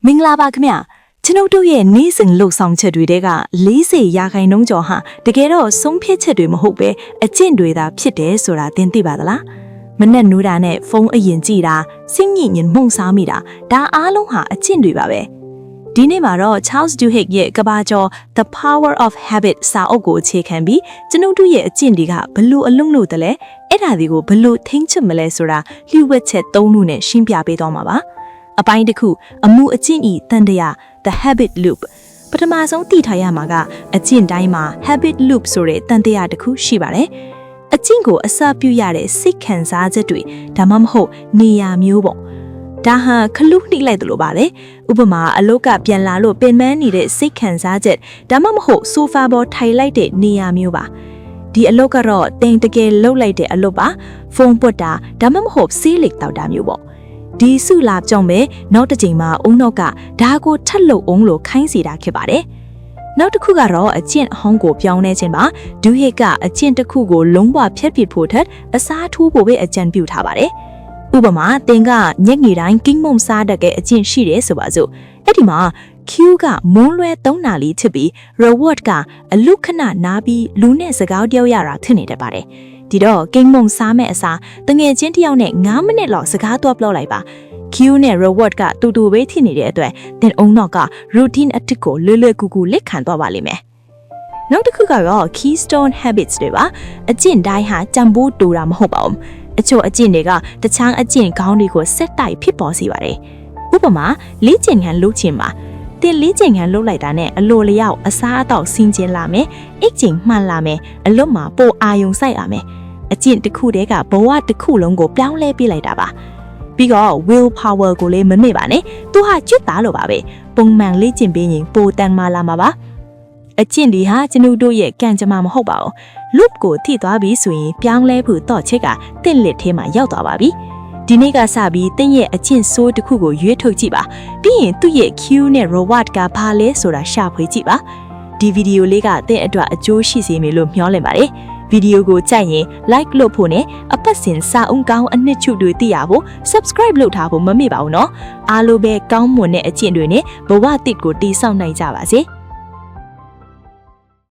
မင်္ဂလာပါခင်ဗျာကျွန်ုပ်တို့ရဲ့နေ့စဉ်လှုပ်ဆောင်ချက်တွေတဲက40ရာခိုင်နှုန်းကျော်ဟာတကယ်တော့ဆုံးဖြတ်ချက်တွေမဟုတ်ပဲအကျင့်တွေသာဖြစ်တယ်ဆိုတာသင်သိပါသလားမနဲ့နိုးတာနဲ့ဖုန်းအရင်ကြည့်တာစိတ်ညစ်ညင်မှုန်စားမိတာဒါအားလုံးဟာအကျင့်တွေပါပဲဒီနေ့မှာတော့ Charles Duhigg ရဲ့ကဘာကျော် The Power of Habit စာအုပ်ကိုအခြေခံပြီးကျွန်ုပ်တို့ရဲ့အကျင့်တွေကဘလို့အလုံးလို့တလဲအဲ့ဒါတွေကိုဘလို့ထိန်းချုပ်မလဲဆိုတာလျှို့ဝှက်ချက်3ခုနဲ့ရှင်းပြပေးသွားမှာပါအပိုင်းတစ်ခုအမှုအကျင့်ဤတန်တရား The Habit Loop ပထမဆုံးသိထားရမှာကအကျင့်တိုင်းမှာ Habit Loop ဆိုတဲ့တန်တရားတစ်ခုရှိပါတယ်အကျင့်ကိုအစပြုရတဲ့စိတ်ခံစားချက်တွေဒါမှမဟုတ်နေရာမျိုးပေါ့ဒါဟာခလုနှိလိုက်တယ်လို့ပါလေဥပမာအလုတ်ကပြန်လာလို့ပင်ပန်းနေတဲ့စိတ်ခံစားချက်ဒါမှမဟုတ်ဆိုဖာပေါ်ထိုင်လိုက်တဲ့နေရာမျိုးပါဒီအလုတ်ကတော့တင်တကယ်လှုပ်လိုက်တဲ့အလုတ်ပါဖုန်းပွတ်တာဒါမှမဟုတ်ဆေးလိပ်တောက်တာမျိုးပေါ့ဒီစုလာကြောင့်ပဲနောက်တစ်ချိန်မှာအုံနောက်ကဒါကိုထက်လုံအောင်လို့ခိုင်းစီတာဖြစ်ပါတယ်နောက်တစ်ခုကတော့အကျင့်အဟောင်းကိုပြောင်းနေခြင်းပါဒူဟစ်ကအကျင့်တစ်ခုကိုလုံးဝဖျက်ပစ်ဖို့ထက်အစားထိုးဖို့ပဲအကြံပြုထားပါတယ်ဥပမာသင်ကညက်ငယ်တိုင်းကင်းမုံစားတတ်တဲ့အကျင့်ရှိတယ်ဆိုပါစို့အဲ့ဒီမှာ Q ကမုန်းလွဲ3နာရီချစ်ပြီး reward ကအလုခဏနားပြီးလူနဲ့စကားပြောရတာဖြစ်နေတတ်ပါတယ်ဒီတော့ကင်းမုံစားမဲ့အစားတငယ်ချင်းတယောက်နဲ့9မိနစ်လောက်စကားတော့ပြောလိုက်ပါ Q နဲ့ reward ကတူတူပဲဖြစ်နေတဲ့အတွက်သင်အုံနောက်က routine အတစ်ကိုလွယ်လွယ်ကူကူလက်ခံသွားပါလိမ့်မယ်နောက်တစ်ခုကတော့ keystone habits တွေပါအကျင့်တိုင်းဟာကြံပိုးတူတာမဟုတ်ပါဘူးအချို့အကျင့်တွေကတခြားအကျင့်ကောင်းတွေကိုဆက်တိုက်ဖြစ်ပေါ်စေပါတယ်ဥပမာလေ့ကျင့်ခန်းလုပ်ခြင်းမှာတင်လေ့ကျင့်ခန်းလုပ်လိုက်တာနဲ့အလိုလျောက်အစားအသောက်ဆင်ခြင်လာမယ်အိတ်ကျင်မှန်လာမယ်အလွတ်မှာပိုအာယုံစိုက်ရမယ်အကျင့်တစ်ခုတည်းကဘဝတစ်ခုလုံးကိုပြောင်းလဲပေးလိုက်တာပါပြီးတော့ will power ကိုလည်းမမေ့ပါနဲ့သူဟာကျွတ်သားလို့ပါပဲပုံမှန်လေ့ကျင့်ပေးရင်ပိုတန်မာလာမှာပါအကျင့်ဒီဟာကျွန်ုပ်တို့ရဲ့ကံကြမ္မာမဟုတ်ပါဘူး loop ကိုထိသွားပြီးဆိုရင်ပြောင်းလဲဖို့တော့ချက်ကတင့်လက်ထဲမှာရောက်သွားပါပြီဒီနေ့ကစပြီးတင့်ရဲ့အကျင့်ဆိုးတစ်ခုကိုရွေးထုတ်ကြည့်ပါပြီးရင်သူ့ရဲ့ Q နဲ့ reward ကဘာလဲဆိုတာရှာဖွေကြည့်ပါဒီဗီဒီယိုလေးကတင့်အတွက်အကျိုးရှိစေမယ်လို့မျှော်လင့်ပါတယ်ဗီဒီယိုကိုကြိုက်ရင် like လုပ်ဖို့နဲ့အပတ်စဉ်စာအုံကောင်းအနှစ်ချုပ်တွေသိရဖို့ subscribe လုပ်ထားဖို့မမေ့ပါဘူးနော်အားလုံးပဲကောင်းမွန်တဲ့အကျင့်တွေနဲ့ဘဝတစ်ကိုတည်ဆောက်နိုင်ကြပါစေ